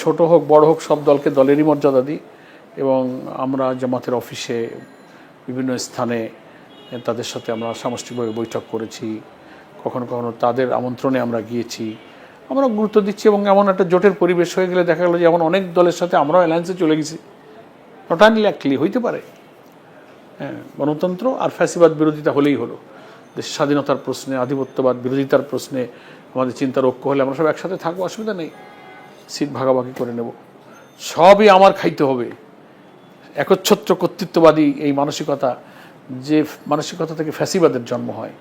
ছোট হোক বড় হোক সব দলকে দলেরই মর্যাদা দিই এবং আমরা জামাতের অফিসে বিভিন্ন স্থানে তাদের সাথে আমরা সামষ্টিকভাবে বৈঠক করেছি, কখনো কখনো তাদের আমন্ত্রণে আমরা গিয়েছি, আমরা গুরুত্ব দিচ্ছি এবং এমন একটা জোটের পরিবেশ হয়ে গেলে দেখা গেলো যে এমন অনেক দলের সাথে আমরাও অ্যালায়েন্সে চলে গেছি। নট আনলাইকলি হইতে পারে, হ্যাঁ, গণতন্ত্র আর ফ্যাসিবাদ বিরোধিতা হলেই হলো। দেশের স্বাধীনতার প্রশ্নে, আধিপত্যবাদ বিরোধিতার প্রশ্নে আমাদের চিন্তার ঐক্য হলে আমরা সব একসাথে থাকবো, অসুবিধা নেই, সিট ভাগাভাগি করে নেব, সবই আমার খাইতে হবে। একচ্ছত্র কর্তৃত্ববাদী এই মানসিকতা, যে মানসিকতা থেকে ফ্যাসিবাদের জন্ম হয়,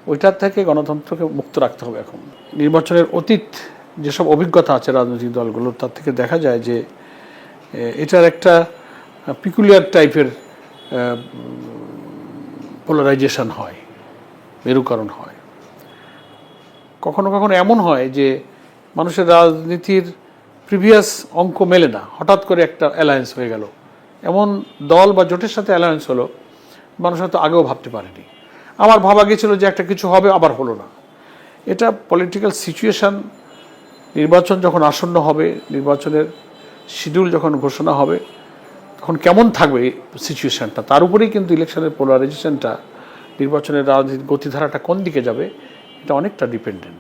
ওইটার থেকে গণতন্ত্রকে মুক্ত রাখতে হবে। এখন নির্বাচনের অতীত যেসব অভিজ্ঞতা আছে রাজনৈতিক দলগুলোর, তার থেকে দেখা যায় যে এটার একটা পিকুলিয়ার টাইপের পোলারাইজেশন হয়, মেরুকরণ হয়। কখনো কখনো এমন হয় যে মানুষের রাজনীতির প্রিভিয়াস অঙ্ক মেলে না, হঠাৎ করে একটা অ্যালায়েন্স হয়ে গেল, এমন দল বা জোটের সাথে অ্যালায়েন্স হলো মানুষ হয়তো আগেও ভাবতে পারেনি। আমার ভাবা গেছিল যে একটা কিছু হবে, আবার হলো না। এটা পলিটিক্যাল সিচুয়েশান, নির্বাচন যখন আসন্ন হবে, নির্বাচনের শিডিউল যখন ঘোষণা হবে, তখন কেমন থাকবে সিচুয়েশানটা, তার উপরেই কিন্তু ইলেকশনের পোলারাইজেশনটা, নির্বাচনের রাজনীতির গতিধারাটা কোন দিকে যাবে, এটা অনেকটা ডিপেন্ডেন্ট।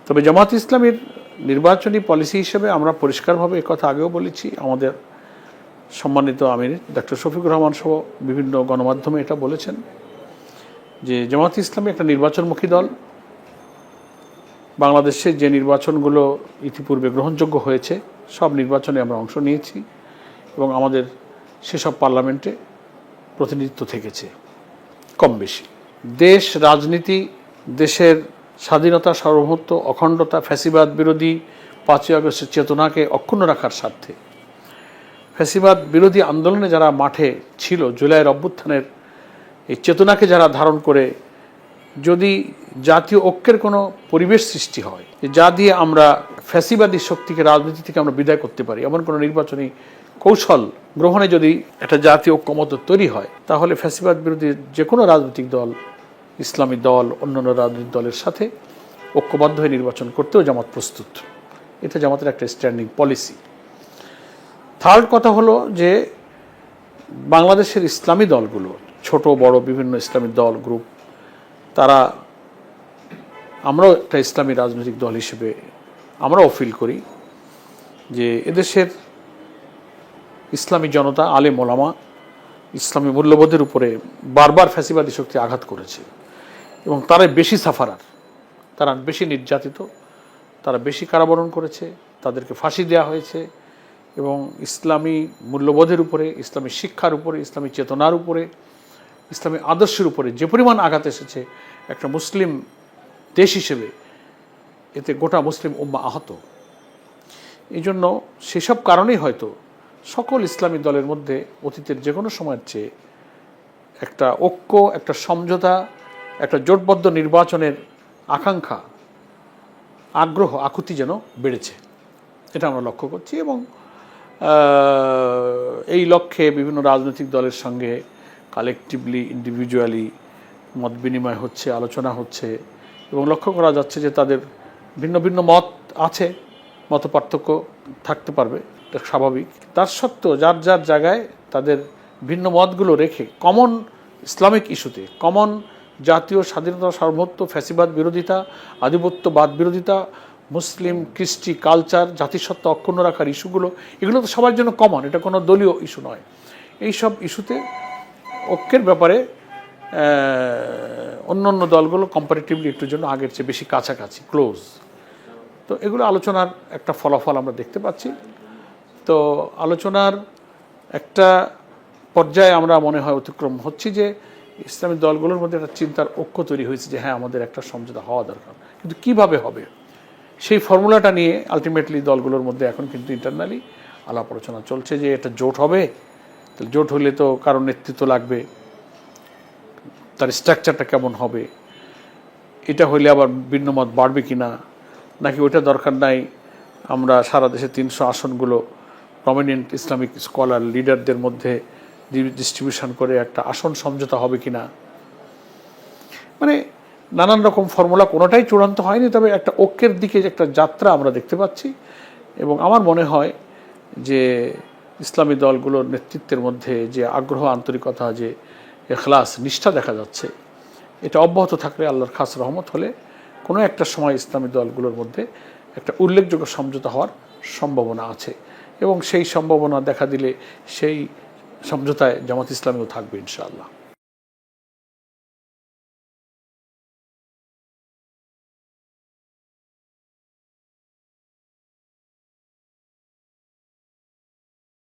তবে জামাত ইসলামের নির্বাচনী পলিসি হিসেবে আমরা পরিষ্কারভাবে একথা আগেও বলেছি, আমাদের সম্মানিত আমির ডক্টর শফিকুর রহমান সহ বিভিন্ন গণমাধ্যমে এটা বলেছেন যে জামাত ইসলামী একটা নির্বাচনমুখী দল। বাংলাদেশে যে নির্বাচনগুলো ইতিপূর্বে গ্রহণযোগ্য হয়েছে সব নির্বাচনে আমরা অংশ নিয়েছি এবং আমাদের সেসব পার্লামেন্টে প্রতিনিধিত্ব থেকেছে কম বেশি। দেশ, রাজনীতি, দেশের স্বাধীনতা, সার্বভৌমত্ব, অখণ্ডতা, ফ্যাসিবাদ বিরোধী 5ই আগস্টের চেতনাকে অক্ষুণ্ণ রাখার স্বার্থে ফ্যাসিবাদ বিরোধী আন্দোলনে যারা মাঠে ছিল, জুলাইয়ের অভ্যুত্থানের এই চেতনাকে যারা ধারণ করে যদি জাতীয় ঐক্যের কোনো পরিবেশ সৃষ্টি হয়, যা দিয়ে আমরা ফ্যাসিবাদী শক্তিকে রাজনীতি থেকে আমরা বিদায় করতে পারি, এমন কোনো নির্বাচনী কৌশল গ্রহণে যদি একটা জাতীয় ঐক্যমত তৈরি হয়, তাহলে ফ্যাসিবাদ বিরোধী যে কোনো রাজনৈতিক দল, ইসলামী দল, অন্যান্য রাজনৈতিক দলের সাথে ঐক্যবদ্ধ হয়ে নির্বাচন করতেও জামাত প্রস্তুত। এটা জামাতের একটা স্ট্যান্ডিং পলিসি। থার্ড কথা হলো যে বাংলাদেশের ইসলামী দলগুলো, ছোট বড় বিভিন্ন ইসলামী দল গ্রুপ, তারা, আমরাও একটা ইসলামী রাজনৈতিক দল হিসেবে আমরাও ফিল করি যে এদেশের ইসলামী জনতা, আলেম ওলামা ইসলামী মূল্যবোধের উপরে বারবার ফ্যাসিবাদী শক্তি আঘাত করেছে এবং তারাই বেশি সাফারার, তারা বেশি নির্যাতিত, তারা বেশি কারাবরণ করেছে, তাদেরকে ফাঁসি দেওয়া হয়েছে এবং ইসলামী মূল্যবোধের উপরে, ইসলামী শিক্ষার উপরে, ইসলামী চেতনার উপরে, ইসলামী আদর্শের উপরে যে পরিমাণ আঘাত এসেছে একটা মুসলিম দেশ হিসেবে, এতে গোটা মুসলিম উম্মাহ আহত। এই জন্য সেসব কারণেই হয়তো সকল ইসলামী দলের মধ্যে অতীতের যে কোনো সময়ের চেয়ে একটা ঐক্য, একটা সমঝোতা, একটা জোটবদ্ধ নির্বাচনের আকাঙ্ক্ষা, আগ্রহ, আকুতি যেন বেড়েছে, এটা আমরা লক্ষ্য করছি। এবং এই লক্ষ্যে বিভিন্ন রাজনৈতিক দলের সঙ্গে কালেকটিভলি, ইন্ডিভিজুয়ালি মত বিনিময় হচ্ছে, আলোচনা হচ্ছে এবং লক্ষ্য করা যাচ্ছে যে তাদের ভিন্ন ভিন্ন মত আছে, মত পার্থক্য থাকতে পারবে, এটা স্বাভাবিক। তার সত্ত্বেও যার যার জায়গায় তাদের ভিন্ন মতগুলো রেখে কমন ইসলামিক ইস্যুতে, কমন জাতীয় স্বাধীনতা, সার্বভৌমত্ব, ফ্যাসিবাদ বিরোধিতা, আধিপত্যবাদ বিরোধিতা, মুসলিম কৃষ্টি কালচার, জাতিসত্তা অক্ষুণ্ণ রাখার ইস্যুগুলো, এগুলো তো সবার জন্য কমন, এটা কোনো দলীয় ইস্যু নয়। এই সব ইস্যুতে ঐক্যের ব্যাপারে অন্য অন্য দলগুলো কম্পারেটিভলি একটু জন্য আগের চেয়ে বেশি কাছাকাছি, ক্লোজ। তো এগুলো আলোচনার একটা ফলাফল আমরা দেখতে পাচ্ছি। তো আলোচনার একটা পর্যায়ে আমরা মনে হয় অতিক্রম হচ্ছি যে ইসলামী দলগুলোর মধ্যে একটা চিন্তার ঐক্য তৈরি হয়েছে যে হ্যাঁ, আমাদের একটা সমঝোতা হওয়া দরকার, কিন্তু কিভাবে হবে সেই ফর্মুলাটা নিয়ে আলটিমেটলি দলগুলোর মধ্যে এখন কিন্তু ইন্টারনালি আলাপ আলোচনা চলছে যে এটা জোট হবে, তাহলে জোট হলে তো কারণ নেতৃত্ব লাগবে, তার স্ট্রাকচারটা কেমন হবে, এটা হইলে আবার ভিন্ন মত বাড়বে কি না, নাকি ওইটা দরকার নাই, আমরা সারা দেশে 300 আসনগুলো প্রমিনেন্ট ইসলামিক স্কলার লিডারদের মধ্যে ডিস্ট্রিবিউশন করে একটা আসন সমঝোতা হবে কি না, মানে নানান রকম ফর্মুলা, কোনোটাই চূড়ান্ত হয়নি। তবে একটা ঐক্যের দিকে একটা যাত্রা আমরা দেখতে পাচ্ছি এবং আমার মনে হয় যে ইসলামী দলগুলোর নেতৃত্বের মধ্যে যে আগ্রহ, আন্তরিকতা, যে এখলাস, নিষ্ঠা দেখা যাচ্ছে, এটা অব্যাহত থাকলে আল্লাহর খাস রহমত হলে কোনো একটা সময় ইসলামী দলগুলোর মধ্যে একটা উল্লেখযোগ্য সমঝোতা হওয়ার সম্ভাবনা আছে এবং সেই সম্ভাবনা দেখা দিলে সেই সমঝোতায় জামাত ইসলামীও থাকবে ইনশাআল্লাহ।